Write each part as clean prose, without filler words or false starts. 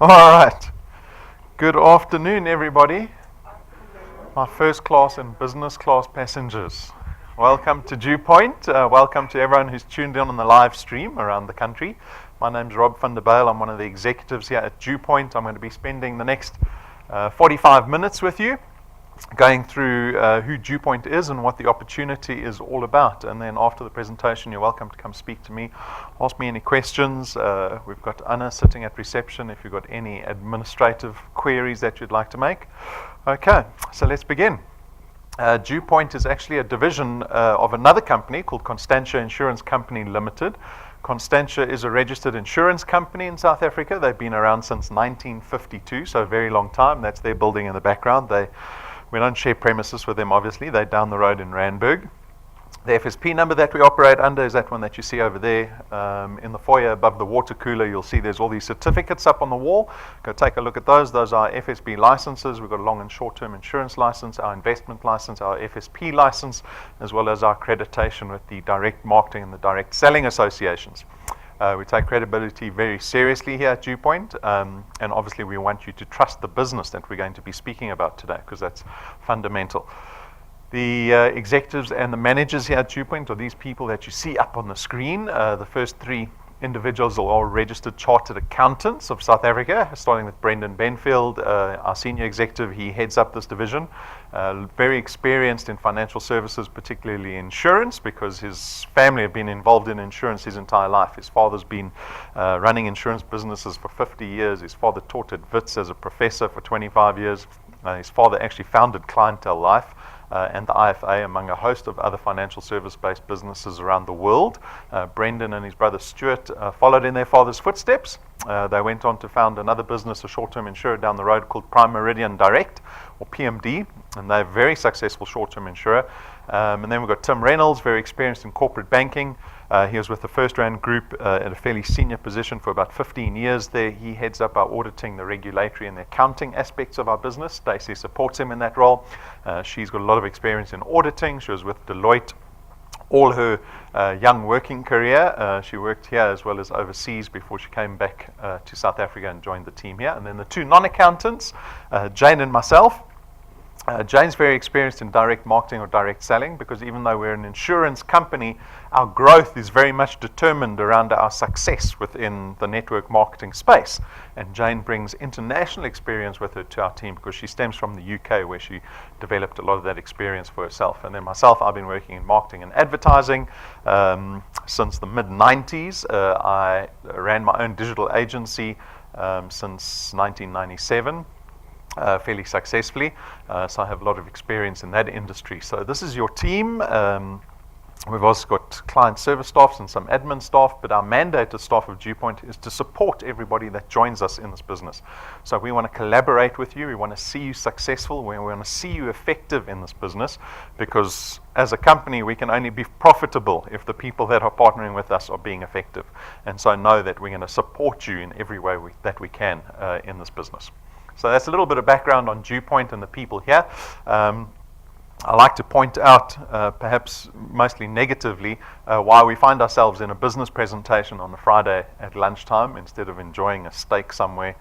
All right. Good afternoon, everybody. My first class and business class passengers. Welcome to DuePoint. Welcome to everyone who's tuned in on the live stream around the country. My name's Rob van der Bijl. I'm one of the executives here at DuePoint. I'm going to be spending the next 45 minutes with you, going through who DuePoint is and what the opportunity is all about. And then after the presentation, you're welcome to come speak to me, ask me any questions. We've got Anna sitting at reception if you've got any administrative queries that you'd like to make. Okay, so let's begin. DuePoint is actually a division of another company called Constantia Insurance Company Limited. Constantia is a registered insurance company in South Africa. They've been around since 1952, so a very long time. That's their building in the background. We don't share premises with them, obviously. They're down the road in Randburg. The FSP number that we operate under is that one that you see over there. In the foyer above the water cooler, you'll see there's all these certificates up on the wall. Go take a look at those. Those are FSP licenses. We've got a long and short-term insurance license, our investment license, our FSP license, as well as our accreditation with the direct marketing and the direct selling associations. We take credibility very seriously here at DuePoint, and obviously we want you to trust the business that we're going to be speaking about today, because that's fundamental. The executives and the managers here at DuePoint are these people that you see up on the screen. The first three individuals are all registered chartered accountants of South Africa, starting with Brendan Benfield, our senior executive. He heads up this division. Very experienced in financial services, particularly insurance, because his family have been involved in insurance his entire life. His father's been running insurance businesses for 50 years. His father taught at Wits as a professor for 25 years. His father actually founded Clientele Life and the IFA, among a host of other financial service-based businesses around the world. Brendan and his brother Stuart followed in their father's footsteps. They went on to found another business, a short-term insurer down the road called Prime Meridian Direct, or PMD, and they're a very successful short-term insurer. And then we've got Tim Reynolds, very experienced in corporate banking. He was with the First Rand Group at a fairly senior position for about 15 years there. He heads up our auditing, the regulatory, and the accounting aspects of our business. Stacey supports him in that role. She's got a lot of experience in auditing. She was with Deloitte all her young working career. She worked here as well as overseas before she came back to South Africa and joined the team here. And then the two non-accountants, Jane and myself. Jane's very experienced in direct marketing or direct selling, because even though we're an insurance company, our growth is very much determined around our success within the network marketing space. And Jane brings international experience with her to our team, because she stems from the UK, where she developed a lot of that experience for herself. And then myself, I've been working in marketing and advertising since the mid-90s. I ran my own digital agency since 1997. Fairly successfully, so I have a lot of experience in that industry. So this is your team. We've also got client service staffs and some admin staff, but our mandated staff of DuePoint is to support everybody that joins us in this business. So we want to collaborate with you. We want to see you successful. We want to see you effective in this business, because as a company, we can only be profitable if the people that are partnering with us are being effective. And so know that we're going to support you in every way that we can in this business. So that's a little bit of background on DuePoint and the people here. I like to point out, perhaps mostly negatively, why we find ourselves in a business presentation on a Friday at lunchtime instead of enjoying a steak somewhere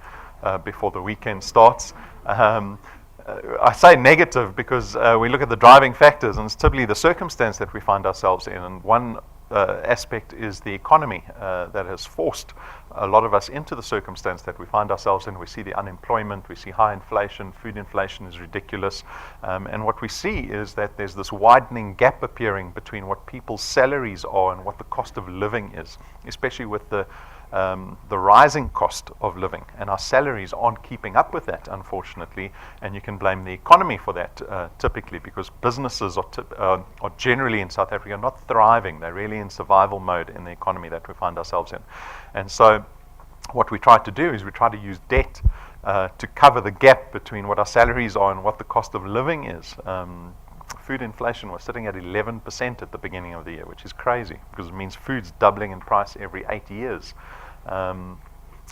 before the weekend starts. I say negative because we look at the driving factors, and it's typically the circumstance that we find ourselves in. And one aspect is the economy that has forced a lot of us into the circumstance that we find ourselves in. We see the unemployment, we see high inflation, food inflation is ridiculous, and what we see is that there's this widening gap appearing between what people's salaries are and what the cost of living is, especially with the rising cost of living, and our salaries aren't keeping up with that, unfortunately. And you can blame the economy for that, typically, because businesses are generally in South Africa not thriving. They're really in survival mode in the economy that we find ourselves in. And so what we try to do is we try to use debt to cover the gap between what our salaries are and what the cost of living is. Food inflation was sitting at 11% at the beginning of the year, which is crazy, because it means food's doubling in price every 8 years.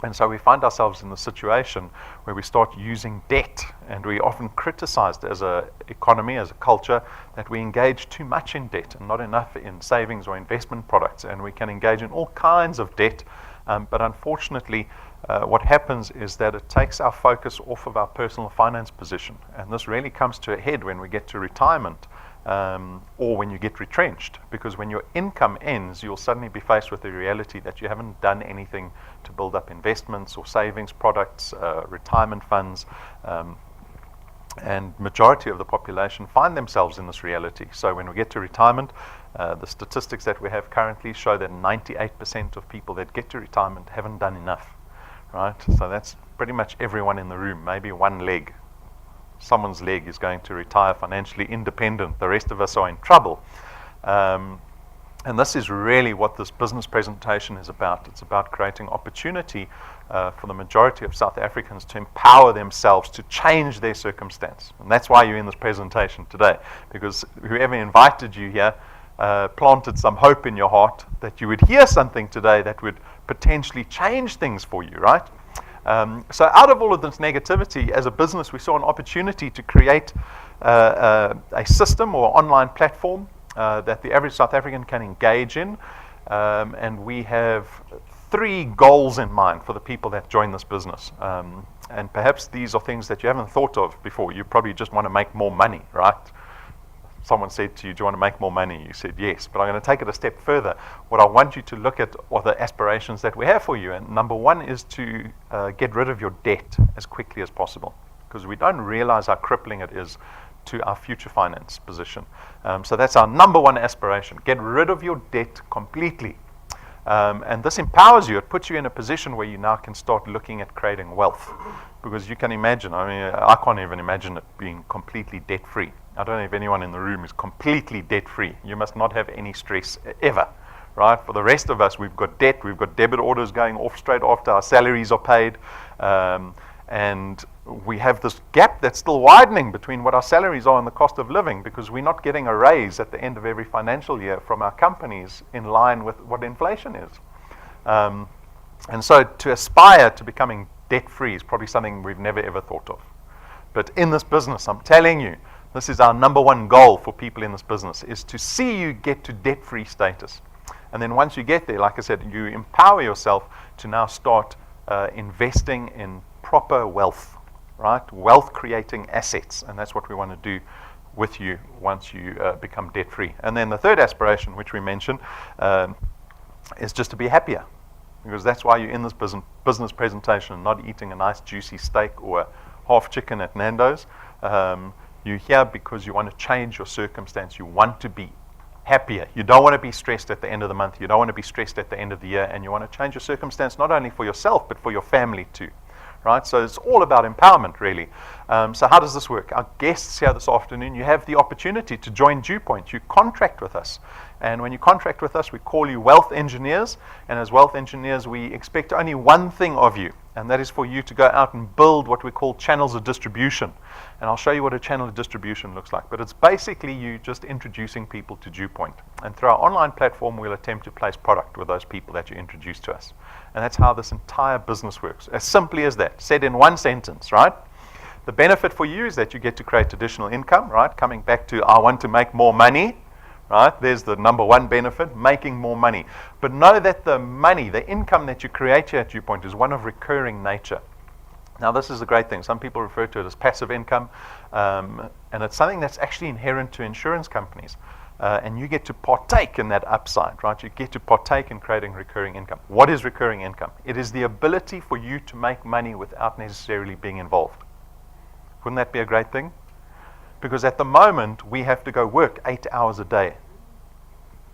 And so we find ourselves in the situation where we start using debt, and we often criticized as an economy, as a culture, that we engage too much in debt and not enough in savings or investment products. And we can engage in all kinds of debt, but unfortunately what happens is that it takes our focus off of our personal finance position. And this really comes to a head when we get to retirement, or when you get retrenched. Because when your income ends, you'll suddenly be faced with the reality that you haven't done anything to build up investments or savings products, retirement funds. And majority of the population find themselves in this reality. So when we get to retirement, the statistics that we have currently show that 98% of people that get to retirement haven't done enough, right? So that's pretty much everyone in the room, maybe one leg. Someone's leg is going to retire financially independent. The rest of us are in trouble. And this is really what this business presentation is about. It's about creating opportunity for the majority of South Africans to empower themselves to change their circumstance. And that's why you're in this presentation today, because whoever invited you here planted some hope in your heart that you would hear something today that would potentially change things for you, right? So out of all of this negativity, as a business, we saw an opportunity to create a system or online platform that the average South African can engage in. And we have 3 goals in mind for the people that join this business. And perhaps these are things that you haven't thought of before. You probably just want to make more money, right? Someone said to you, do you want to make more money? You said yes, but I'm going to take it a step further. What I want you to look at are the aspirations that we have for you. And number 1 is to get rid of your debt as quickly as possible, because we don't realize how crippling it is to our future finance position. So that's our number 1 aspiration. Get rid of your debt completely. And this empowers you. It puts you in a position where you now can start looking at creating wealth. Because you can imagine, I can't even imagine it being completely debt-free. I don't know if anyone in the room is completely debt-free. You must not have any stress ever, right? For the rest of us, we've got debt, we've got debit orders going off straight after our salaries are paid. And we have this gap that's still widening between what our salaries are and the cost of living, because we're not getting a raise at the end of every financial year from our companies in line with what inflation is. And so to aspire to becoming debt-free is probably something we've never ever thought of. But in this business, I'm telling you, this is our number 1 goal for people in this business, is to see you get to debt-free status. And then once you get there, like I said, you empower yourself to now start investing in proper wealth, right? Wealth creating assets. And that's what we want to do with you once you become debt-free. And then the 3rd aspiration, which we mentioned, is just to be happier. Because that's why you're in this business presentation and not eating a nice juicy steak or a half chicken at Nando's. You're here because you want to change your circumstance. You want to be happier. You don't want to be stressed at the end of the month. You don't want to be stressed at the end of the year. And you want to change your circumstance not only for yourself, but for your family too. Right? So it's all about empowerment, really. So how does this work? Our guests here this afternoon, you have the opportunity to join DuePoint. You contract with us. And when you contract with us, we call you wealth engineers. And as wealth engineers, we expect only one thing of you, and that is for you to go out and build what we call channels of distribution. And I'll show you what a channel of distribution looks like. But it's basically you just introducing people to DuePoint. And through our online platform, we'll attempt to place product with those people that you introduce to us. And that's how this entire business works. As simply as that, said in one sentence, right? The benefit for you is that you get to create additional income, right? Coming back to, I want to make more money, right? There's the number 1 benefit, making more money. But know that the money, the income that you create here at DuePoint is one of recurring nature. Now, this is a great thing. Some people refer to it as passive income, and it's something that's actually inherent to insurance companies. And you get to partake in that upside, right? You get to partake in creating recurring income. What is recurring income? It is the ability for you to make money without necessarily being involved. Wouldn't that be a great thing? Because at the moment, we have to go work 8 hours a day,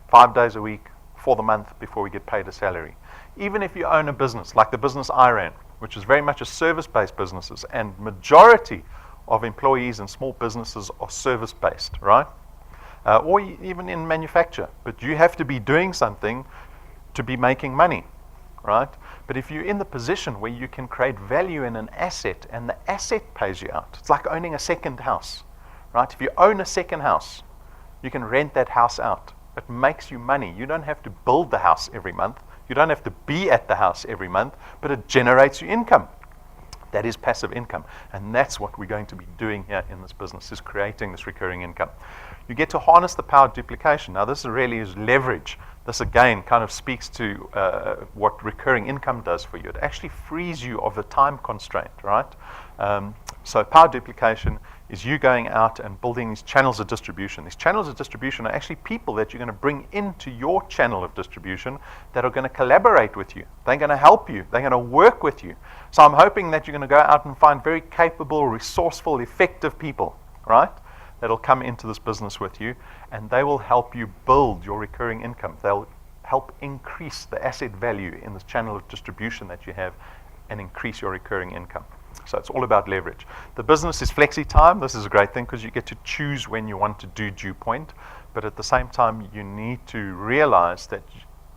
5 days a week, for the month before we get paid a salary. Even if you own a business, like the business I ran, which is very much a service-based businesses, and majority of employees in small businesses are service-based, right? Or even in manufacture. But you have to be doing something to be making money, right? But if you're in the position where you can create value in an asset and the asset pays you out, it's like owning a second house, right? If you own a second house, you can rent that house out. It makes you money. You don't have to build the house every month. You don't have to be at the house every month, but it generates you income. That is passive income. And that's what we're going to be doing here in this business, is creating this recurring income. You get to harness the power of duplication. Now, this really is leverage. This, again, kind of speaks to what recurring income does for you. It actually frees you of the time constraint, right? So power duplication is you going out and building these channels of distribution. These channels of distribution are actually people that you're going to bring into your channel of distribution that are going to collaborate with you. They're going to help you. They're going to work with you. So I'm hoping that you're going to go out and find very capable, resourceful, effective people, right? That'll come into this business with you, and they will help you build your recurring income. They'll help increase the asset value in this channel of distribution that you have and increase your recurring income. So it's all about leverage. The business is flexi time. This is a great thing because you get to choose when you want to do DuePoint, but at the same time, you need to realize that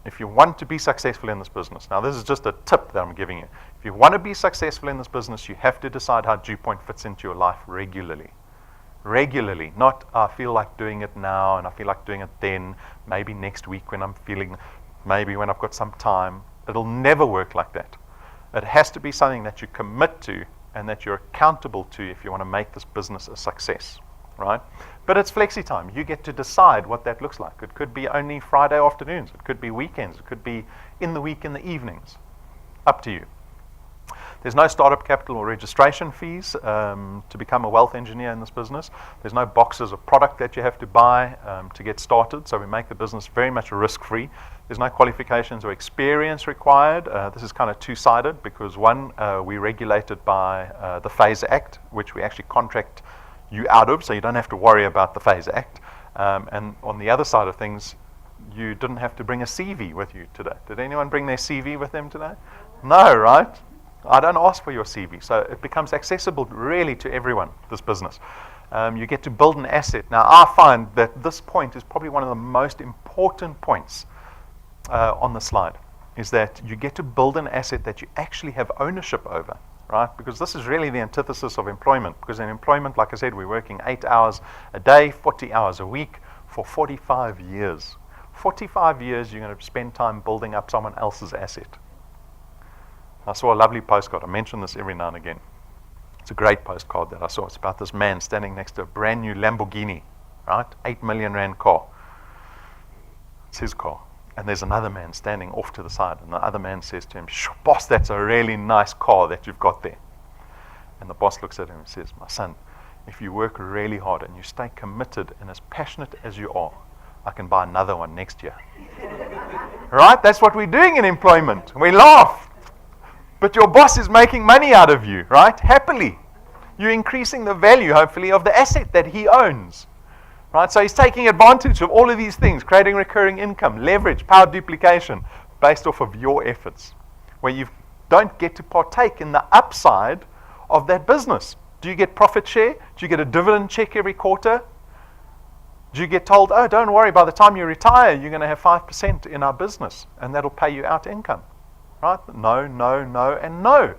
if you want to be successful in this business, now this is just a tip that I'm giving you. If you want to be successful in this business, you have to decide how DuePoint fits into your life regularly. Regularly, not I feel like doing it now and I feel like doing it then, maybe next week when I'm feeling, maybe when I've got some time. It'll never work like that. It has to be something that you commit to and that you're accountable to if you want to make this business a success, right? But it's flexi time. You get to decide what that looks like. It could be only Friday afternoons. It could be weekends. It could be in the week in the evenings. Up to you. There's no startup capital or registration fees to become a wealth engineer in this business. There's no boxes of product that you have to buy to get started, so we make the business very much risk-free. There's no qualifications or experience required. This is kind of two-sided because, one, we're regulated by the FASE Act, which we actually contract you out of, so you don't have to worry about the FASE Act. And on the other side of things, you didn't have to bring a CV with you today. Did anyone bring their CV with them today? No, right? I don't ask for your CV, so it becomes accessible really to everyone, this business. You get to build an asset. Now, I find that this point is probably one of the most important points on the slide, is that you get to build an asset that you actually have ownership over, right? Because this is really the antithesis of employment. Because in employment, like I said, we're working 8 hours a day, 40 hours a week for 45 years. 45 years you're going to spend time building up someone else's asset. I saw a lovely postcard. I mention this every now and again. It's a great postcard that I saw. It's about this man standing next to a brand new Lamborghini, right? 8 million rand car. It's his car. And there's another man standing off to the side. And the other man says to him, boss, that's a really nice car that you've got there. And the boss looks at him and says, my son, if you work really hard and you stay committed and as passionate as you are, I can buy another one next year. Right? That's what we're doing in employment. We laugh. But your boss is making money out of you, right? Happily. You're increasing the value, hopefully, of the asset that he owns. Right? So he's taking advantage of all of these things, creating recurring income, leverage, power duplication, based off of your efforts, where you don't get to partake in the upside of that business. Do you get profit share? Do you get a dividend check every quarter? Do you get told, oh, don't worry, by the time you retire, you're going to have 5% in our business, and that'll pay you out income? Right? No, no, no, and no.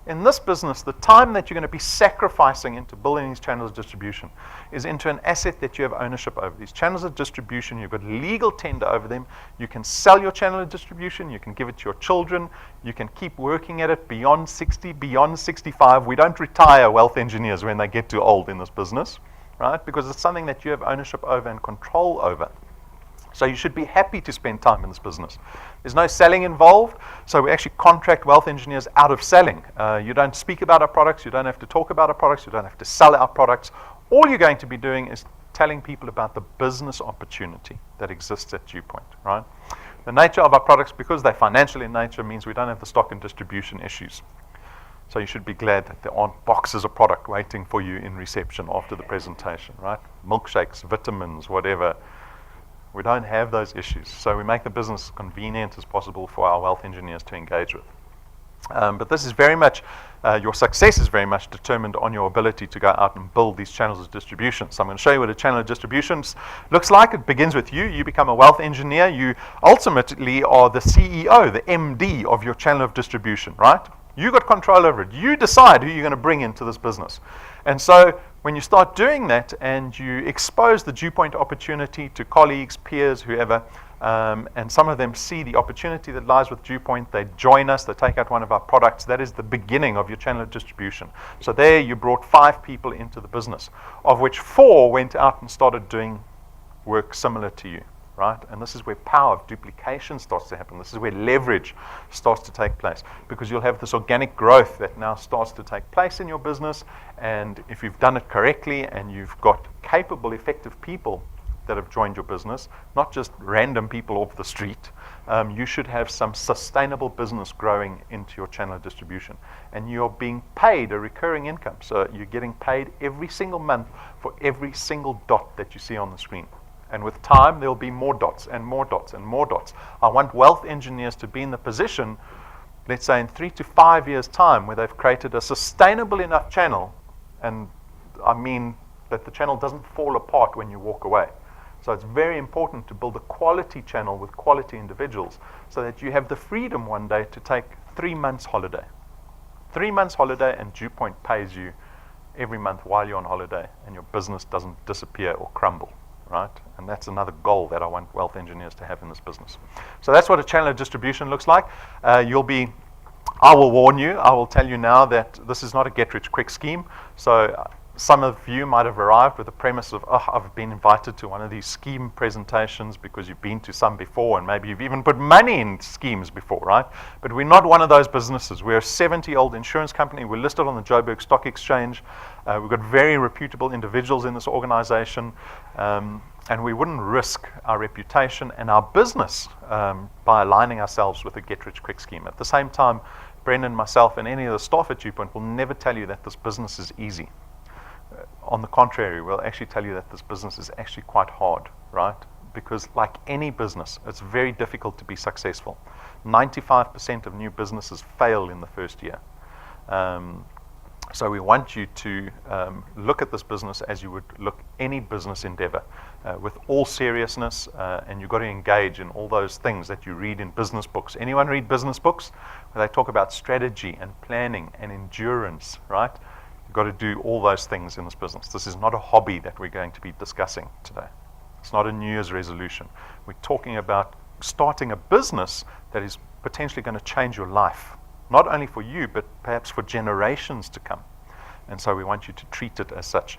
In this business, the time that you're going to be sacrificing into building these channels of distribution is into an asset that you have ownership over. These channels of distribution, you've got legal tender over them. You can sell your channel of distribution. You can give it to your children. You can keep working at it beyond 60, beyond 65. We don't retire wealth engineers when they get too old in this business, right? Because it's something that you have ownership over and control over. So you should be happy to spend time in this business. There's no selling involved, so we actually contract wealth engineers out of selling. You don't speak about our products, you don't have to talk about our products, you don't have to sell our products. All you're going to be doing is telling people about the business opportunity that exists at DuePoint, right? The nature of our products, because they're financial in nature, means we don't have the stock and distribution issues. So you should be glad that there aren't boxes of product waiting for you in reception after the presentation, right? Milkshakes, vitamins, whatever. We don't have those issues, so we make the business as convenient as possible for our wealth engineers to engage with. But this is very much, your success is very much determined on your ability to go out and build these channels of distribution. So I'm going to show you what a channel of distribution looks like. It begins with you. You become a wealth engineer. You ultimately are the CEO, the MD of your channel of distribution, right? You got control over it. You decide who you're going to bring into this business. And so when you start doing that and you expose the DuePoint opportunity to colleagues, peers, whoever, And some of them see the opportunity that lies with DuePoint. They join us. They take out one of our products. That is the beginning of your channel of distribution. So there you brought 5 people into the business, of which 4 went out and started doing work similar to you, right? And this is where power of duplication starts to happen. This is where leverage starts to take place, because you'll have this organic growth that now starts to take place in your business. And if you've done it correctly and you've got capable, effective people that have joined your business, not just random people off the street, you should have some sustainable business growing into your channel of distribution. And you're being paid a recurring income. So you're getting paid every single month for every single dot that you see on the screen. And with time, there'll be more dots and more dots and more dots. I want wealth engineers to be in the position, let's say in 3 to 5 years' time, where they've created a sustainable enough channel, and I mean that the channel doesn't fall apart when you walk away. So it's very important to build a quality channel with quality individuals, so that you have the freedom one day to take 3 months holiday. 3 months holiday, and DuePoint pays you every month while you're on holiday, and your business doesn't disappear or crumble. Right? And that's another goal that I want wealth engineers to have in this business. So that's what a channel of distribution looks like. I will warn you, I will tell you now that this is not a get-rich-quick scheme. So some of you might have arrived with the premise of, oh, I've been invited to one of these scheme presentations because you've been to some before, and maybe you've even put money in schemes before, right? But we're not one of those businesses. We're a 70-year-old insurance company. We're listed on the Joburg Stock Exchange. We've got very reputable individuals in this organization, and we wouldn't risk our reputation and our business by aligning ourselves with a get-rich-quick scheme. At the same time, Brendan, myself, and any of the staff at DuePoint will never tell you that this business is easy. On the contrary, we'll actually tell you that this business is actually quite hard, right? Because like any business, it's very difficult to be successful. 95% of new businesses fail in the first year. So we want you to look at this business as you would look any business endeavor, with all seriousness, and you've got to engage in all those things that you read in business books. Anyone read business books where they talk about strategy and planning and endurance, right? You've got to do all those things in this business. This is not a hobby that we're going to be discussing today. It's not a New Year's resolution. We're talking about starting a business that is potentially going to change your life, not only for you, but perhaps for generations to come. And so we want you to treat it as such.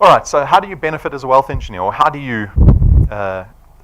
All right, so how do you benefit as a wealth engineer, or how do you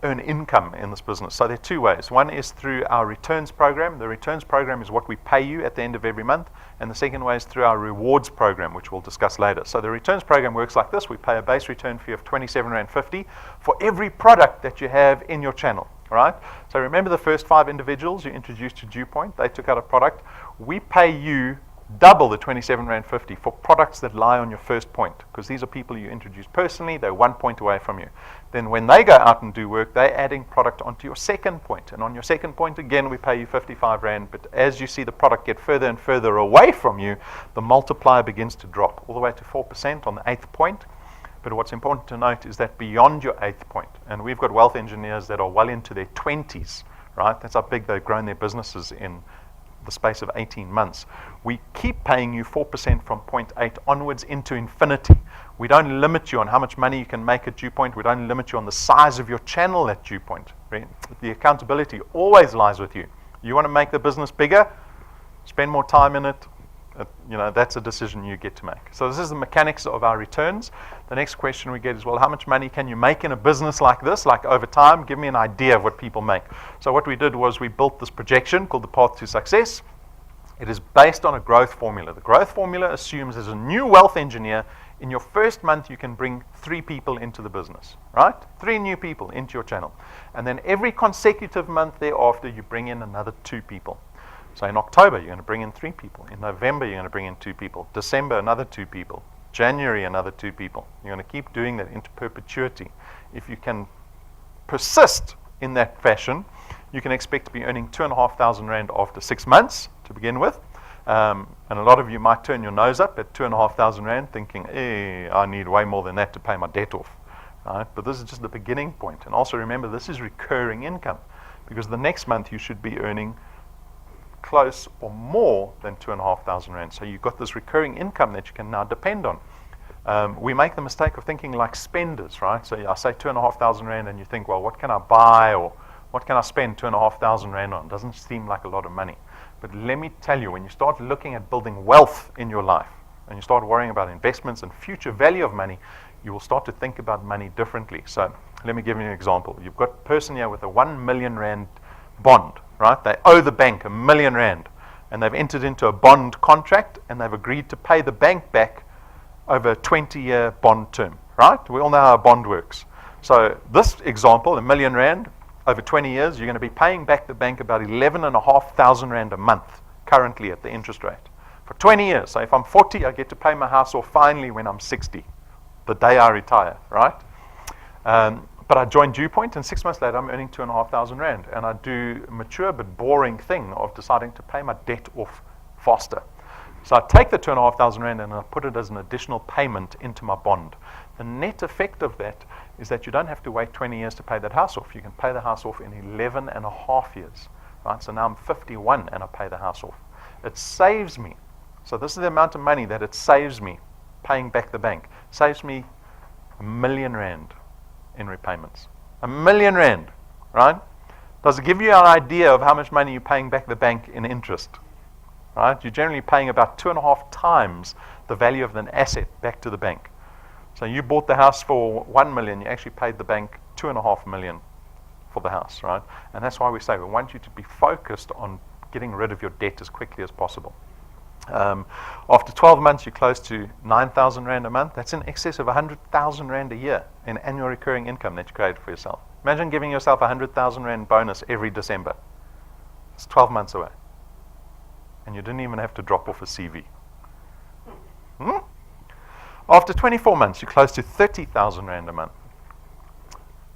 earn income in this business? So there are 2 ways. One is through our returns program. The returns program is what we pay you at the end of every month. And the second way is through our rewards program, which we'll discuss later. So the returns program works like this. We pay a base return fee of R27.50 for every product that you have in your channel. Right? So remember the first 5 individuals you introduced to DuePoint, they took out a product. We pay you double the R27.50 for products that lie on your first point, because these are people you introduced personally. They're 1 point away from you. Then when they go out and do work, they're adding product onto your second point. And on your second point, again, we pay you R55. But as you see the product get further and further away from you, the multiplier begins to drop all the way to 4% on the 8th point. But what's important to note is that beyond your 8th point, and we've got wealth engineers that are well into their 20s, right? That's how big they've grown their businesses in the space of 18 months. We keep paying you 4% from point 8 onwards into infinity. We don't limit you on how much money you can make at DuePoint. We don't limit you on the size of your channel at DuePoint. Right? The accountability always lies with you. You want to make the business bigger? Spend more time in it. That's a decision you get to make. So this is the mechanics of our returns. The next question we get is, well, how much money can you make in a business like this, like over time? Give me an idea of what people make. So what we did was we built this projection called the Path to Success. It is based on a growth formula. The growth formula assumes as a new wealth engineer, in your first month, you can bring 3 people into the business, right? 3 new people into your channel. And then every consecutive month thereafter, you bring in another 2 people. So in October, you're going to bring in 3 people. In November, you're going to bring in 2 people. December, another 2 people. January, another 2 people. You're going to keep doing that into perpetuity. If you can persist in that fashion, you can expect to be earning R2,500 after 6 months to begin with. And a lot of you might turn your nose up at R2,500 thinking, I need way more than that to pay my debt off. Right? But this is just the beginning point. And also remember, this is recurring income, because the next month you should be earning close or more than R2,500. So you've got this recurring income that you can now depend on. We make the mistake of thinking like spenders, right? So I say 2,500 rand, and you think, well, what can I buy or what can I spend 2,500 rand on? Doesn't seem like a lot of money. But let me tell you, when you start looking at building wealth in your life, and you start worrying about investments and future value of money, you will start to think about money differently. So let me give you an example. You've got a person here with a 1 million rand bond, right? They owe the bank 1 million rand, and they've entered into a bond contract, and they've agreed to pay the bank back over a 20-year bond term, right? We all know how a bond works. So this example, 1 million rand, over 20 years, you're going to be paying back the bank about 11,500 rand a month currently at the interest rate. For 20 years. So if I'm 40, I get to pay my house off finally when I'm 60, the day I retire, right? But I joined DuePoint, and 6 months later, I'm earning 2,500 rand. And I do a mature but boring thing of deciding to pay my debt off faster. So I take the 2,500 rand and I put it as an additional payment into my bond. The net effect of that is that you don't have to wait 20 years to pay that house off. You can pay the house off in 11 and a half years. Right? So now I'm 51 and I pay the house off. It saves me. So this is the amount of money that it saves me paying back the bank. Saves me 1 million rand in repayments. 1 million rand, right? Does it give you an idea of how much money you're paying back the bank in interest? Right? You're generally paying about 2.5 times the value of an asset back to the bank. So you bought the house for 1 million, you actually paid the bank 2.5 million for the house, right? And that's why we say we want you to be focused on getting rid of your debt as quickly as possible. After 12 months, you're close to 9,000 rand a month. That's in excess of 100,000 rand a year in annual recurring income that you created for yourself. Imagine giving yourself a 100,000 rand bonus every December. It's 12 months away. And you didn't even have to drop off a CV. After 24 months, you're close to 30,000 rand a month.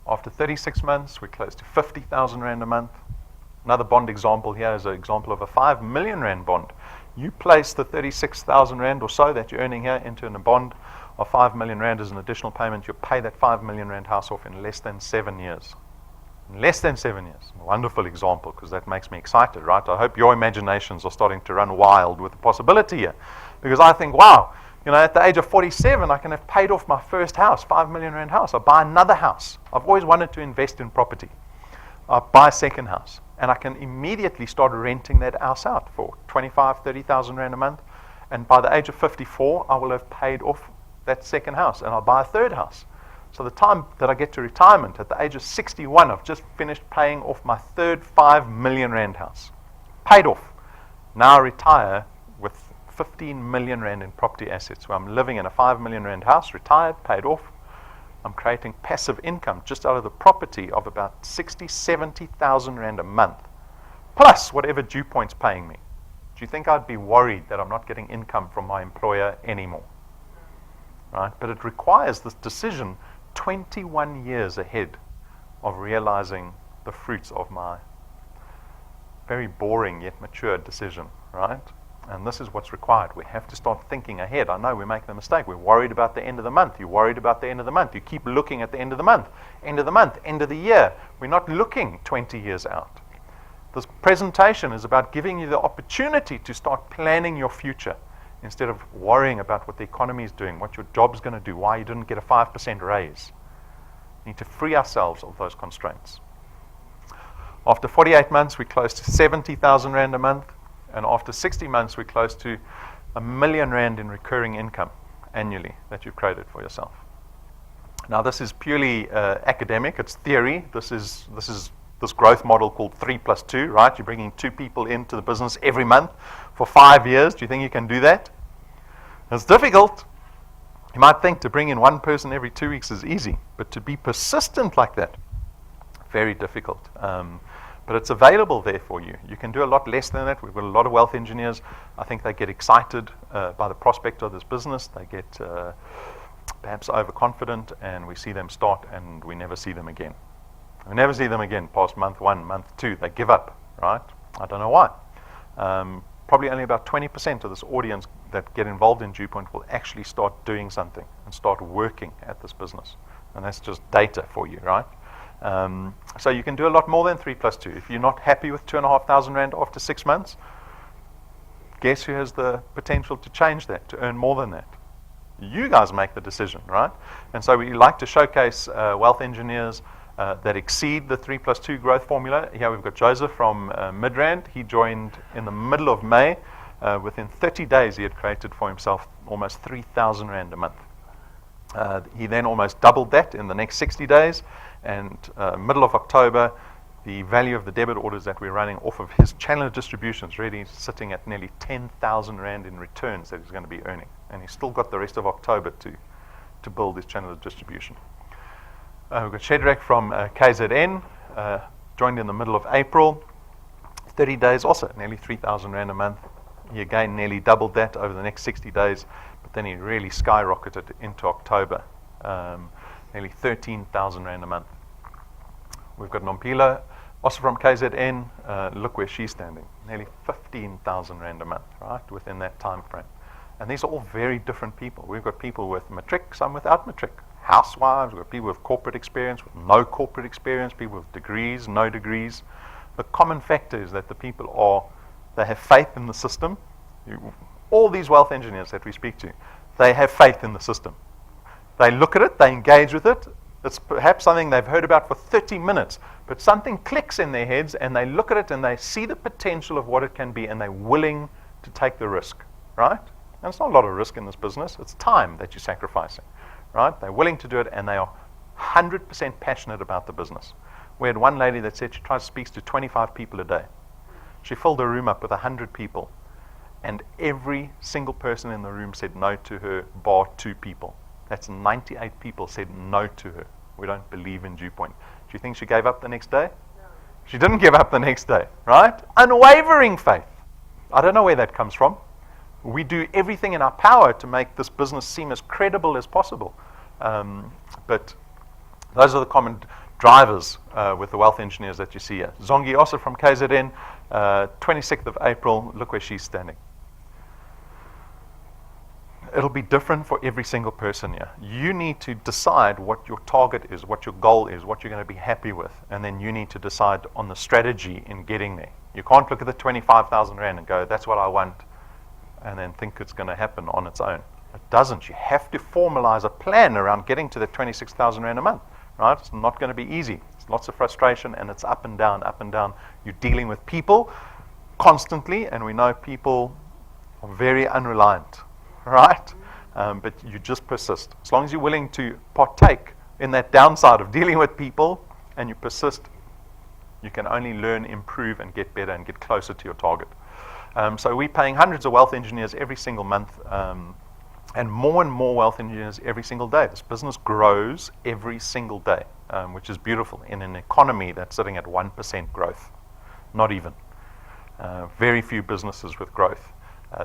After 36 months, we're close to 50,000 rand a month. Another bond example here is an example of a 5 million rand bond. You place the 36,000 rand or so that you're earning here into a bond of 5 million rand as an additional payment. You'll pay that 5 million rand house off in less than 7 years. In less than 7 years. A wonderful example, because that makes me excited, right? I hope your imaginations are starting to run wild with the possibility here. Because I think, wow, at the age of 47, I can have paid off my first house, 5 million rand house. I'll buy another house. I've always wanted to invest in property. I'll buy a second house. And I can immediately start renting that house out for 25,000, 30,000 rand a month. And by the age of 54, I will have paid off that second house. And I'll buy a third house. So the time that I get to retirement, at the age of 61, I've just finished paying off my third 5 million rand house. Paid off. Now I retire with 15 million rand in property assets, where I'm living in a 5 million rand house, retired, paid off. I'm creating passive income just out of the property of about 60,000, 70,000 rand a month, plus whatever DuePoint's paying me. Do you think I'd be worried that I'm not getting income from my employer anymore? Right? But it requires this decision 21 years ahead of realizing the fruits of my very boring yet mature decision, right? And this is what's required. We have to start thinking ahead. I know we make the mistake. We're worried about the end of the month. You're worried about the end of the month. You keep looking at the end of the month, end of the month, end of the year. We're not looking 20 years out. This presentation is about giving you the opportunity to start planning your future instead of worrying about what the economy is doing, what your job's going to do, why you didn't get a 5% raise. We need to free ourselves of those constraints. After 48 months, we're close to 70,000 rand a month. And after 60 months, we're close to 1 million rand in recurring income annually that you've created for yourself. Now, this is purely academic. It's theory. This is this growth model called 3+2, right? You're bringing 2 people into the business every month for 5 years. Do you think you can do that? It's difficult. You might think to bring in 1 person every 2 weeks is easy, but to be persistent like that, very difficult. But it's available there for you. You can do a lot less than that. We've got a lot of wealth engineers. I think they get excited by the prospect of this business. They get perhaps overconfident, and we see them start, and we never see them again. We never see them again past month 1, month 2. They give up, right? I don't know why. Probably only about 20% of this audience that get involved in DuePoint will actually start doing something and start working at this business. And that's just data for you, right? So you can do a lot more than 3+2. If you're not happy with 2,500 rand after 6 months, guess who has the potential to change that, to earn more than that? You guys make the decision, right? And so we like to showcase wealth engineers that exceed the 3+2 growth formula. Here we've got Joseph from Midrand. He joined in the middle of May. Within 30 days, he had created for himself almost 3,000 Rand a month. He then almost doubled that in the next 60 days. And middle of October, the value of the debit orders that we're running off of his channel of distributions really sitting at nearly 10,000 Rand in returns that he's going to be earning. And he's still got the rest of October to build his channel of distribution. We've got Getrichquick from KZN, joined in the middle of April. 30 days also, nearly 3,000 Rand a month. He again nearly doubled that over the next 60 days, but then he really skyrocketed into October, nearly 13,000 Rand a month. We've got Nompilo, also from KZN. Look where she's standing, nearly 15,000 Rand a month, right, within that time frame. And these are all very different people. We've got people with matric, some without matric. Housewives, we've got people with corporate experience, with no corporate experience, people with degrees, no degrees. The common factor is that the people they have faith in the system. All these wealth engineers that we speak to, they have faith in the system. They look at it, they engage with it. It's perhaps something they've heard about for 30 minutes, but something clicks in their heads and they look at it and they see the potential of what it can be and they're willing to take the risk, right? And it's not a lot of risk in this business. It's time that you're sacrificing, right? They're willing to do it and they are 100% passionate about the business. We had one lady that said she tries to speak to 25 people a day. She filled a room up with 100 people and every single person in the room said no to her, bar 2 people. That's 98 people said no to her. We don't believe in DuePoint. Do you think she gave up the next day? No. She didn't give up the next day, right? Unwavering faith. I don't know where that comes from. We do everything in our power to make this business seem as credible as possible. But those are the common drivers with the wealth engineers that you see here. Zongi also from KZN, 26th of April. Look where she's standing. It'll be different for every single person here. You need to decide what your target is, what your goal is, what you're going to be happy with, and then you need to decide on the strategy in getting there. You can't look at the 25,000 Rand and go, that's what I want, and then think it's going to happen on its own. It doesn't. You have to formalize a plan around getting to the 26,000 Rand a month, right? It's not going to be easy. It's lots of frustration, and it's up and down, up and down. You're dealing with people constantly, and we know people are very unreliant. Right? But you just persist. As long as you're willing to partake in that downside of dealing with people and you persist, you can only learn, improve, and get better and get closer to your target. So we're paying hundreds of wealth engineers every single month and more wealth engineers every single day. This business grows every single day, which is beautiful in an economy that's sitting at 1% growth. Not even. Very few businesses with growth.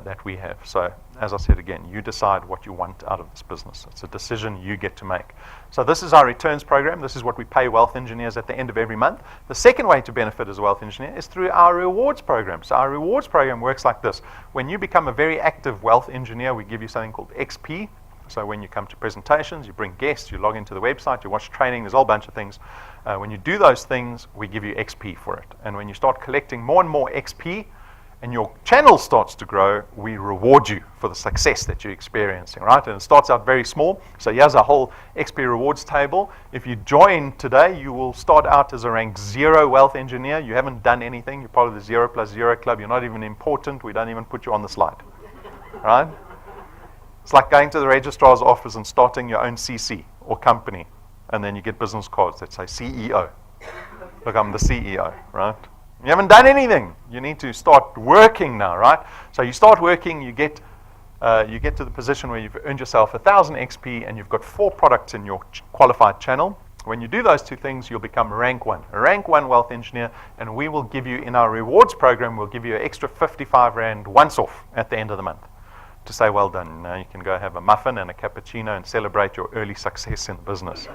That we have. So, as I said again, you decide what you want out of this business. It's a decision you get to make. So this is our returns program. This is what we pay wealth engineers at the end of every month. The second way to benefit as a wealth engineer is through our rewards program. So our rewards program works like this. When you become a very active wealth engineer, we give you something called XP. So when you come to presentations, you bring guests, you log into the website, you watch training, there's a whole bunch of things. When you do those things, we give you XP for it. And when you start collecting more and more XP, and your channel starts to grow, we reward you for the success that you're experiencing, right? And it starts out very small. So here's a whole XP rewards table. If you join today, you will start out as a rank 0 wealth engineer. You haven't done anything. You're part of the 0+0 club. You're not even important. We don't even put you on the slide, right? It's like going to the registrar's office and starting your own CC or company, and then you get business cards that say CEO. Look, I'm the CEO, right? You haven't done anything. You need to start working now, right? So you start working, you get to the position where you've earned yourself 1,000 XP and you've got 4 products in your qualified channel. When you do those 2 things, you'll become rank 1, a rank 1 wealth engineer, and we will give you, in our rewards program, we'll give you an extra 55 Rand once off at the end of the month to say, well done. Now you can go have a muffin and a cappuccino and celebrate your early success in the business,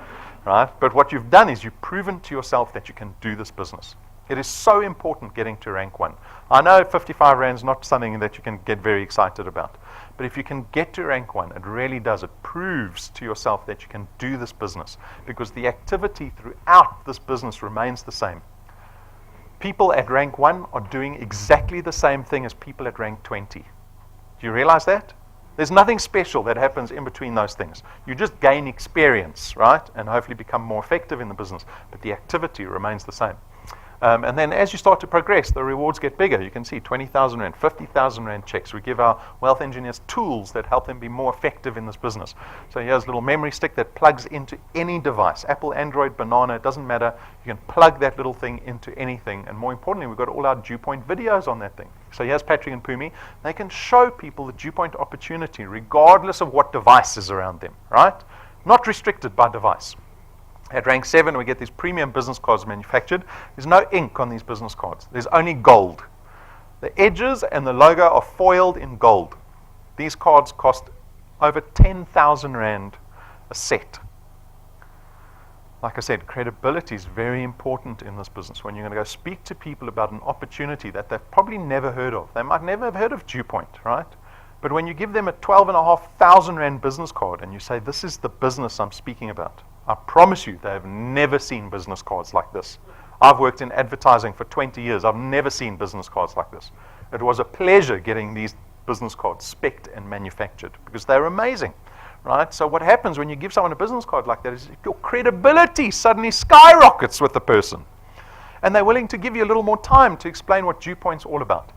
right? But what you've done is you've proven to yourself that you can do this business. It is so important getting to rank 1. I know 55 Rand is not something that you can get very excited about. But if you can get to rank 1, it really does. It proves to yourself that you can do this business. Because the activity throughout this business remains the same. People at rank 1 are doing exactly the same thing as people at rank 20. Do you realize that? There's nothing special that happens in between those things. You just gain experience, right? And hopefully become more effective in the business. But the activity remains the same. And then as you start to progress, the rewards get bigger. You can see 20,000 Rand, 50,000 Rand checks. We give our wealth engineers tools that help them be more effective in this business. So here's a little memory stick that plugs into any device, Apple, Android, Banana, it doesn't matter. You can plug that little thing into anything. And more importantly, we've got all our DuePoint videos on that thing. So here's Patrick and Pumi. They can show people the DuePoint opportunity regardless of what device is around them, right? Not restricted by device. At rank 7, we get these premium business cards manufactured. There's no ink on these business cards. There's only gold. The edges and the logo are foiled in gold. These cards cost over 10,000 Rand a set. Like I said, credibility is very important in this business. When you're going to go speak to people about an opportunity that they've probably never heard of. They might never have heard of DuePoint, right? But when you give them a 12,500 Rand business card and you say, this is the business I'm speaking about, I promise you, they have never seen business cards like this. I've worked in advertising for 20 years. I've never seen business cards like this. It was a pleasure getting these business cards spec'd and manufactured because they're amazing, right? So what happens when you give someone a business card like that is your credibility suddenly skyrockets with the person. And they're willing to give you a little more time to explain what DuePoint's all about.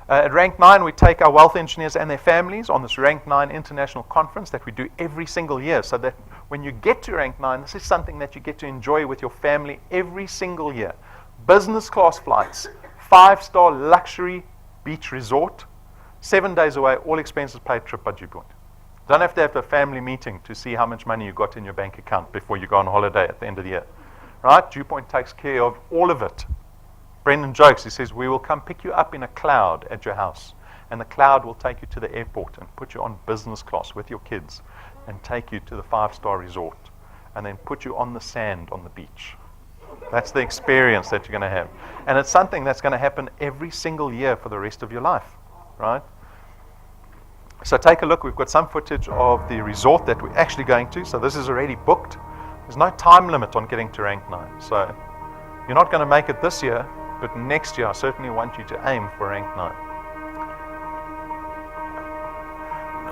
At Rank 9, we take our wealth engineers and their families on this Rank 9 international conference that we do every single year, so that when you get to Rank 9, this is something that you get to enjoy with your family every single year. Business class flights, 5-star luxury beach resort, 7 days away, all expenses paid, trip by DuePoint. Don't have to have a family meeting to see how much money you got in your bank account before you go on holiday at the end of the year. Right? DuePoint takes care of all of it. Brendan jokes, he says, we will come pick you up in a cloud at your house, and the cloud will take you to the airport and put you on business class with your kids and take you to the 5-star resort and then put you on the sand on the beach. That's the experience that you're going to have. And it's something that's going to happen every single year for the rest of your life, right? So take a look. We've got some footage of the resort that we're actually going to. So this is already booked. There's no time limit on getting to rank 9. So you're not going to make it this year, but next year I certainly want you to aim for rank 9.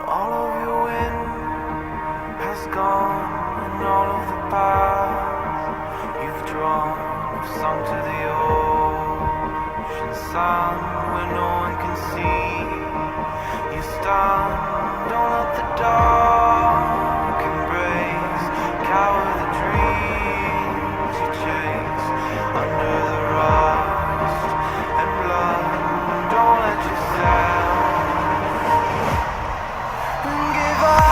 All of your wind has gone, and all of the paths you've drawn have sunk to the ocean sun where no one can see. You stand, don't let the dark embrace, cower the dreams you chase under the rust and blood. Don't let yourself give up.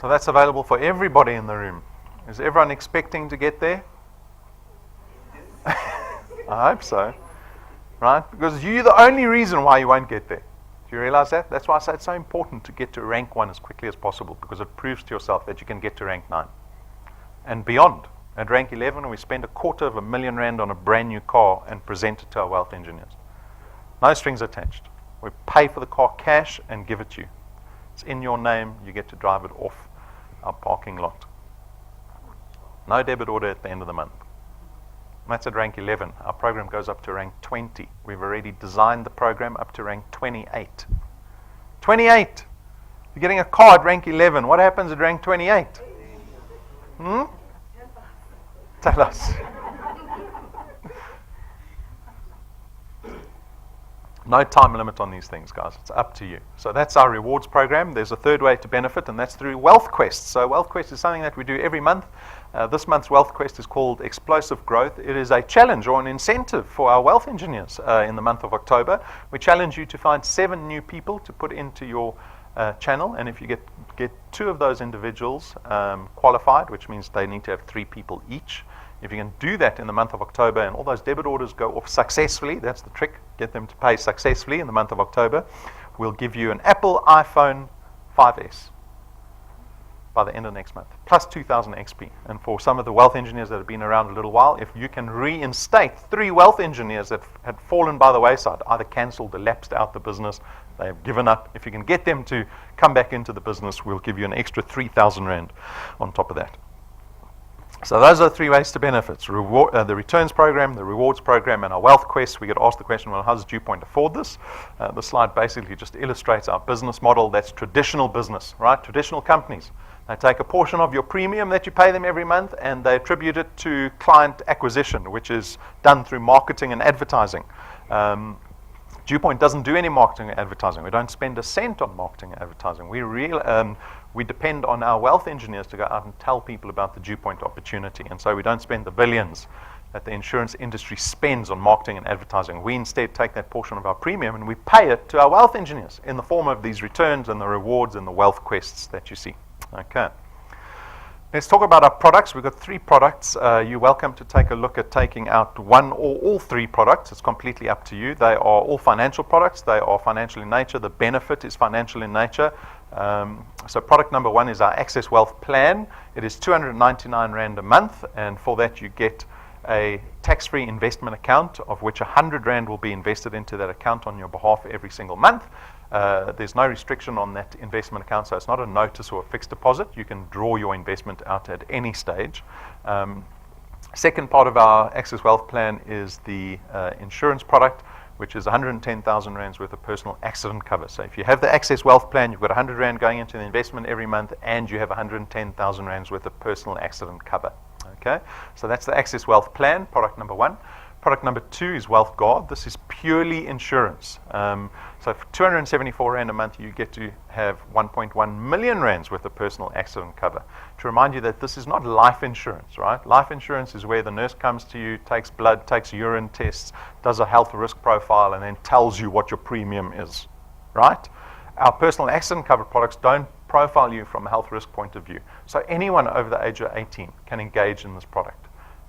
So that's available for everybody in the room. Is everyone expecting to get there? I hope so. Right? Because you're the only reason why you won't get there. Do you realize that? That's why I say it's so important to get to rank 1 as quickly as possible, because it proves to yourself that you can get to rank 9 and beyond. At rank 11, we spend R250,000 on a brand new car and present it to our wealth engineers. No strings attached. We pay for the car cash and give it to you. It's in your name. You get to drive it off our parking lot. No debit order at the end of the month. That's at rank 11. Our program goes up to rank 20. We've already designed the program up to rank 28. 28! You're getting a car at rank 11. What happens at rank 28? Tell us. No time limit on these things, guys. It's up to you. So that's our rewards program. There's a third way to benefit, and that's through Wealth Quest. So Wealth Quest is something that we do every month. This month's Wealth Quest is called Explosive Growth. It is a challenge or an incentive for our wealth engineers in the month of October. We challenge you to find 7 new people to put into your channel, and if you get 2 of those individuals qualified, which means they need to have 3 people each. If you can do that in the month of October and all those debit orders go off successfully, that's the trick, get them to pay successfully in the month of October, we'll give you an Apple iPhone 5S by the end of next month, plus 2,000 XP. And for some of the wealth engineers that have been around a little while, if you can reinstate 3 wealth engineers that had fallen by the wayside, either cancelled or lapsed out the business, they have given up, if you can get them to come back into the business, we'll give you an extra 3,000 Rand on top of that. So those are the 3 ways to benefits: the returns program, the rewards program, and our wealth quest. We get asked the question, well, how does DuePoint afford this? The slide basically just illustrates our business model. That's traditional business, right? Traditional companies. They take a portion of your premium that you pay them every month and they attribute it to client acquisition, which is done through marketing and advertising. DuePoint doesn't do any marketing and advertising. We don't spend a cent on marketing and advertising. We depend on our wealth engineers to go out and tell people about the DuePoint opportunity. And so we don't spend the billions that the insurance industry spends on marketing and advertising. We instead take that portion of our premium and we pay it to our wealth engineers in the form of these returns and the rewards and the wealth quests that you see. Okay. Let's talk about our products. We've got 3 products. You're welcome to take a look at taking out 1 or all 3 products. It's completely up to you. They are all financial products. They are financial in nature. The benefit is financial in nature. So product number 1 is our Access Wealth Plan. It is 299 Rand a month, and for that you get a tax-free investment account, of which 100 Rand will be invested into that account on your behalf every single month. There's no restriction on that investment account, so it's not a notice or a fixed deposit. You can draw your investment out at any stage. Second part of our Access Wealth Plan is the insurance product, which is 110,000 Rands worth of personal accident cover. So if you have the Access Wealth Plan, you've got 100 Rand going into the investment every month, and you have 110,000 Rands worth of personal accident cover. Okay, so that's the Access Wealth Plan, product number 1. Product number 2 is Wealth Guard. This is purely insurance. So for 274 Rand a month, you get to have 1.1 million Rands worth of personal accident cover. To remind you that this is not life insurance, right? Life insurance is where the nurse comes to you, takes blood, takes urine tests, does a health risk profile, and then tells you what your premium is, right? Our personal accident cover products don't profile you from a health risk point of view. So anyone over the age of 18 can engage in this product.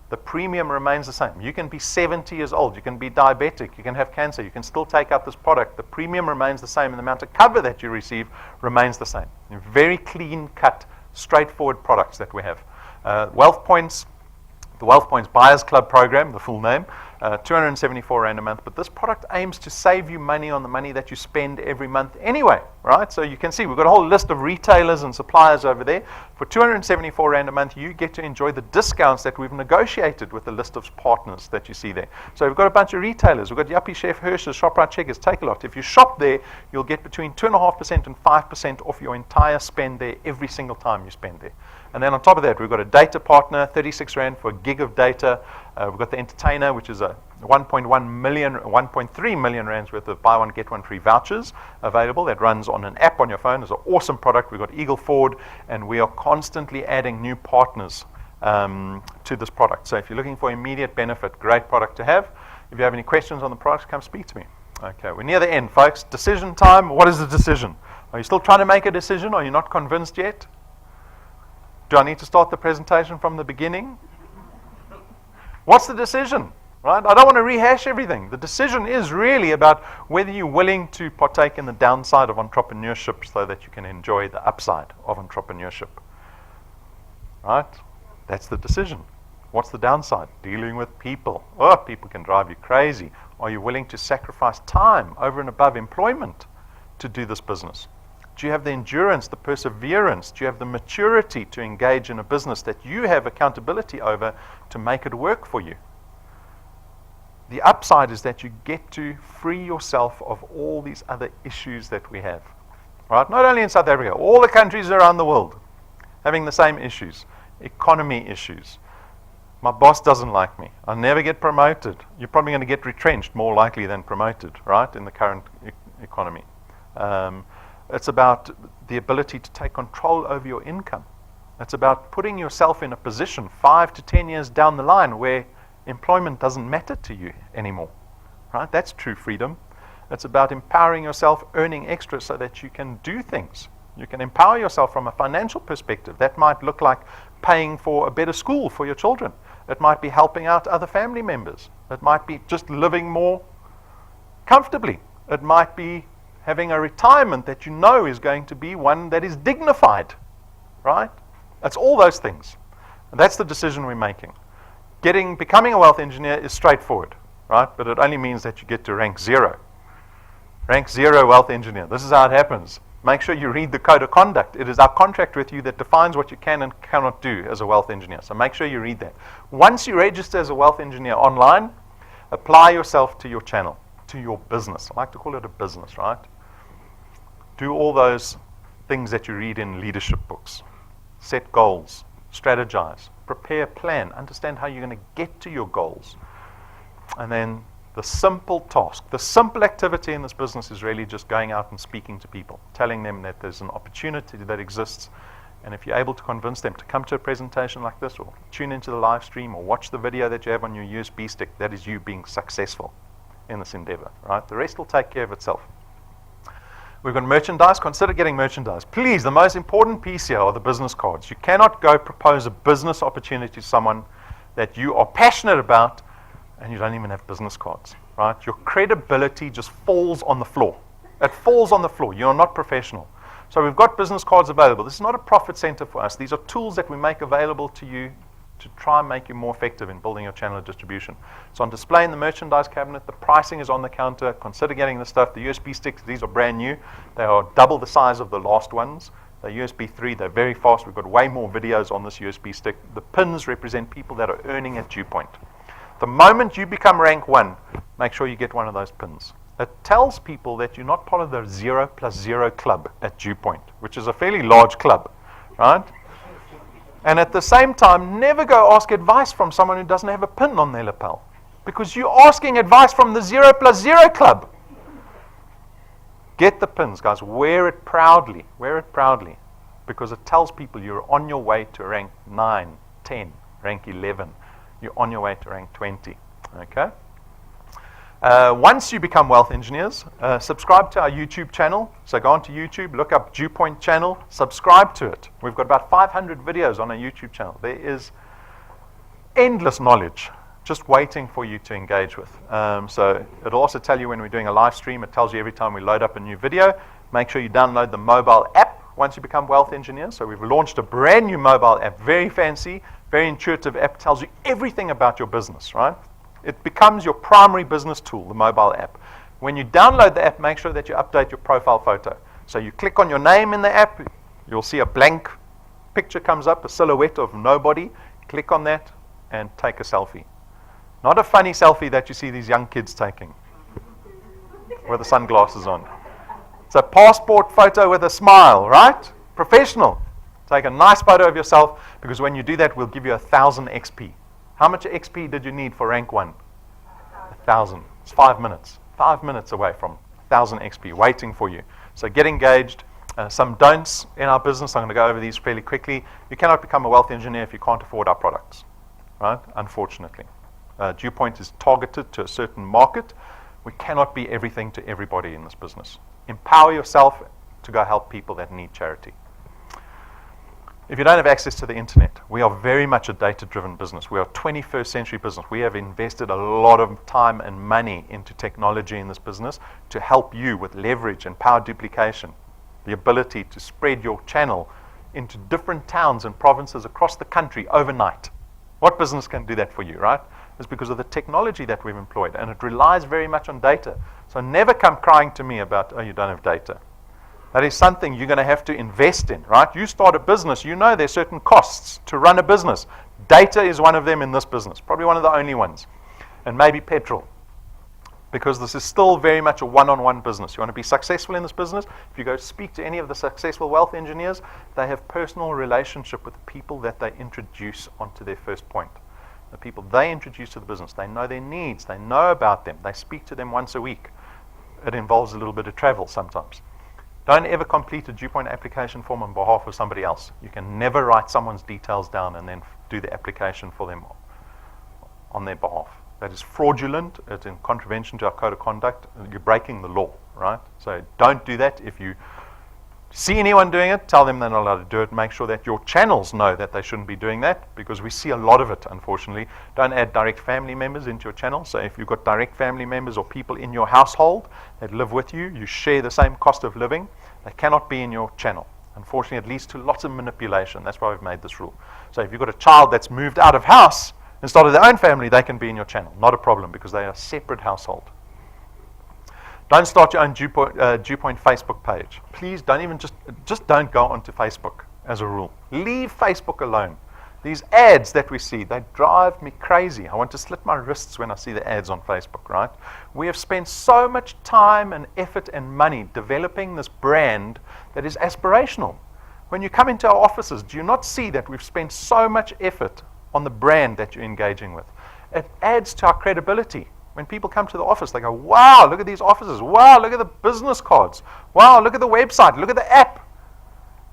The premium remains the same. You can be 70 years old, you can be diabetic, you can have cancer, you can still take out this product. The premium remains the same, and the amount of cover that you receive remains the same. Very clean cut, straightforward products that we have. Wealth Points, the Wealth Points Buyers Club program, the full name, 274 Rand a month, but this product aims to save you money on the money that you spend every month anyway, right? So you can see we've got a whole list of retailers and suppliers over there. For 274 Rand a month, you get to enjoy the discounts that we've negotiated with the list of partners that you see there. So we've got a bunch of retailers. We've got Yuppie, Chef, Hershey's, ShopRite, Checkers, Take-A-Lot. If you shop there, you'll get between 2.5% and 5% off your entire spend there every single time you spend there. And then on top of that, we've got a data partner, 36 Rand for a gig of data. We've got the Entertainer, which is a 1.3 million Rands worth of buy one, get one free vouchers available. That runs on an app on your phone. It's an awesome product. We've got Eagle Ford, and we are constantly adding new partners to this product. So if you're looking for immediate benefit, great product to have. If you have any questions on the products, come speak to me. Okay, we're near the end, folks. Decision time. What is the decision? Are you still trying to make a decision? Are you not convinced yet? Do I need to start the presentation from the beginning? What's the decision? Right? I don't want to rehash everything. The decision is really about whether you're willing to partake in the downside of entrepreneurship so that you can enjoy the upside of entrepreneurship. Right? That's the decision. What's the downside? Dealing with people. Oh, people can drive you crazy. Are you willing to sacrifice time over and above employment to do this business? Do you have the endurance, the perseverance? Do you have the maturity to engage in a business that you have accountability over to make it work for you? The upside is that you get to free yourself of all these other issues that we have. Right? Not only in South Africa, all the countries around the world having the same issues. Economy issues. My boss doesn't like me. I'll never get promoted. You're probably going to get retrenched more likely than promoted, right, in the current economy. It's about the ability to take control over your income. It's about putting yourself in a position 5 to 10 years down the line where employment doesn't matter to you anymore. Right? That's true freedom. It's about empowering yourself, earning extra so that you can do things. You can empower yourself from a financial perspective. That might look like paying for a better school for your children. It might be helping out other family members. It might be just living more comfortably. It might be having a retirement that you know is going to be one that is dignified. Right? That's all those things. And that's the decision we're making. Becoming a wealth engineer is straightforward, right? But it only means that you get to rank 0. Rank 0 wealth engineer. This is how it happens. Make sure you read the code of conduct. It is our contract with you that defines what you can and cannot do as a wealth engineer. So make sure you read that. Once you register as a wealth engineer online, apply yourself to your channel, to your business. I like to call it a business, right? Do all those things that you read in leadership books. Set goals, strategize, prepare a plan, understand how you're going to get to your goals. And then the simple task, the simple activity in this business is really just going out and speaking to people, telling them that there's an opportunity that exists. And if you're able to convince them to come to a presentation like this, or tune into the live stream, or watch the video that you have on your USB stick, that is you being successful in this endeavor, right? The rest will take care of itself. We've got merchandise. Consider getting merchandise. Please, the most important piece here are the business cards. You cannot go propose a business opportunity to someone that you are passionate about and you don't even have business cards, right? Your credibility just falls on the floor. It falls on the floor. You're not professional. So we've got business cards available. This is not a profit center for us. These are tools that we make available to you to try and make you more effective in building your channel of distribution. It's on display in the merchandise cabinet. The pricing is on the counter. Consider getting the stuff. The USB sticks, these are brand new. They are double the size of the last ones. They're USB 3. They're very fast. We've got way more videos on this USB stick. The pins represent people that are earning at DuePoint. The moment you become rank 1, make sure you get one of those pins. It tells people that you're not part of the 0+0 club at DuePoint, which is a fairly large club, right? And at the same time, never go ask advice from someone who doesn't have a pin on their lapel, because you're asking advice from the 0+0 club. Get the pins, guys. Wear it proudly. Wear it proudly, because it tells people you're on your way to rank 9, 10, rank 11. You're on your way to rank 20. Okay? Once you become wealth engineers, subscribe to our YouTube channel. So go onto YouTube, look up DuePoint channel, subscribe to it. We've got about 500 videos on our YouTube channel. There is endless knowledge just waiting for you to engage with. So it'll also tell you when we're doing a live stream. It tells you every time we load up a new video. Make sure you download the mobile app once you become wealth engineers. So we've launched a brand new mobile app, very fancy, very intuitive app, tells you everything about your business, right? It becomes your primary business tool, the mobile app. When you download the app, make sure that you update your profile photo. So you click on your name in the app, you'll see a blank picture comes up, a silhouette of nobody. Click on that and take a selfie. Not a funny selfie that you see these young kids taking with the sunglasses on. It's a passport photo with a smile, right? Professional. Take a nice photo of yourself, because when you do that, we'll give you 1,000 XP. How much XP did you need for rank 1? 1,000. It's 5 minutes. 5 minutes away from 1,000 XP waiting for you. So get engaged. Some don'ts in our business. I'm going to go over these fairly quickly. You cannot become a wealth engineer if you can't afford our products, right? Unfortunately. DuePoint is targeted to a certain market. We cannot be everything to everybody in this business. Empower yourself to go help people that need charity. If you don't have access to the internet, we are very much a data-driven business. We are a 21st century business. We have invested a lot of time and money into technology in this business to help you with leverage and power duplication, the ability to spread your channel into different towns and provinces across the country overnight. What business can do that for you, right? It's because of the technology that we've employed, and it relies very much on data. So never come crying to me about, oh, you don't have data. That is something you're going to have to invest in, right? You start a business, you know there's certain costs to run a business. Data is one of them in this business, probably one of the only ones. And maybe petrol, because this is still very much a one-on-one business. You want to be successful in this business? If you go speak to any of the successful wealth engineers, they have personal relationship with the people that they introduce onto their first point. The people they introduce to the business, they know their needs, they know about them, they speak to them once a week. It involves a little bit of travel sometimes. Don't ever complete a DuePoint application form on behalf of somebody else. You can never write someone's details down and then do the application for them on their behalf. That is fraudulent. It's in contravention to our code of conduct. You're breaking the law, right? So don't do that. If you see anyone doing it, tell them they're not allowed to do it. Make sure that your channels know that they shouldn't be doing that, because we see a lot of it, unfortunately. Don't add direct family members into your channel. So if you've got direct family members or people in your household that live with you, you share the same cost of living, they cannot be in your channel. Unfortunately, it leads to lots of manipulation. That's why we've made this rule. So if you've got a child that's moved out of house and started their own family, they can be in your channel. Not a problem, because they are a separate household. Don't start your own DuePoint Facebook page. Please don't even just don't go onto Facebook as a rule. Leave Facebook alone. These ads that we see, they drive me crazy. I want to slit my wrists when I see the ads on Facebook, right? We have spent so much time and effort and money developing this brand that is aspirational. When you come into our offices, do you not see that we've spent so much effort on the brand that you're engaging with? It adds to our credibility. When people come to the office, they go, wow, look at these offices. Wow, look at the business cards. Wow, look at the website. Look at the app.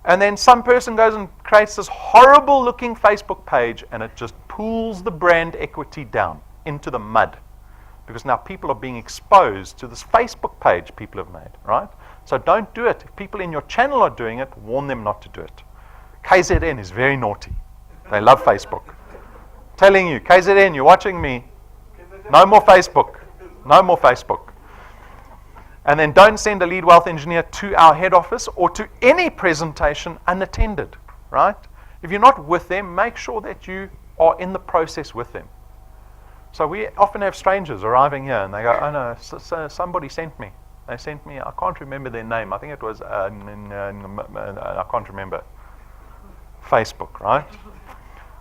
And then some person goes and creates this horrible looking Facebook page, and it just pulls the brand equity down into the mud. Because now people are being exposed to this Facebook page people have made, right? So don't do it. If people in your channel are doing it, warn them not to do it. KZN is very naughty. They love Facebook. Telling you, KZN, you're watching me. No more Facebook. No more Facebook. And then don't send a lead wealth engineer to our head office or to any presentation unattended, right? If you're not with them, make sure that you are in the process with them. So we often have strangers arriving here and they go, oh no, somebody sent me. They sent me, I can't remember their name. I think it was, I can't remember. Facebook, right?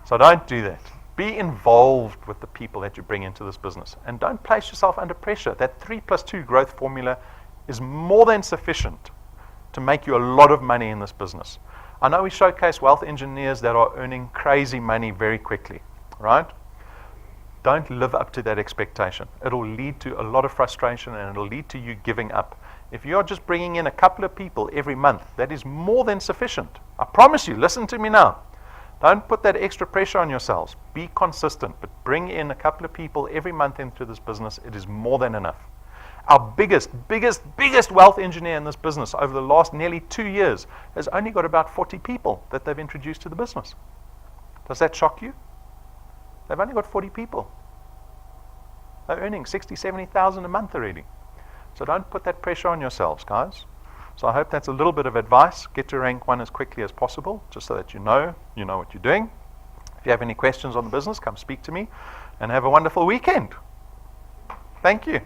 So don't do that. Be involved with the people that you bring into this business. And don't place yourself under pressure. That 3+2 growth formula is more than sufficient to make you a lot of money in this business. I know we showcase wealth engineers that are earning crazy money very quickly, right? Don't live up to that expectation. It'll lead to a lot of frustration, and it'll lead to you giving up. If you're just bringing in a couple of people every month, that is more than sufficient. I promise you, listen to me now. Don't put that extra pressure on yourselves. Be consistent, but bring in a couple of people every month into this business. It is more than enough. Our biggest wealth engineer in this business over the last nearly 2 years has only got about 40 people that they've introduced to the business. Does that shock you? They've only got 40 people. They're earning 60, 70,000 a month already. So don't put that pressure on yourselves, guys. So I hope that's a little bit of advice. Get to rank 1 as quickly as possible, just so that you know what you're doing. If you have any questions on the business, come speak to me, and have a wonderful weekend. Thank you.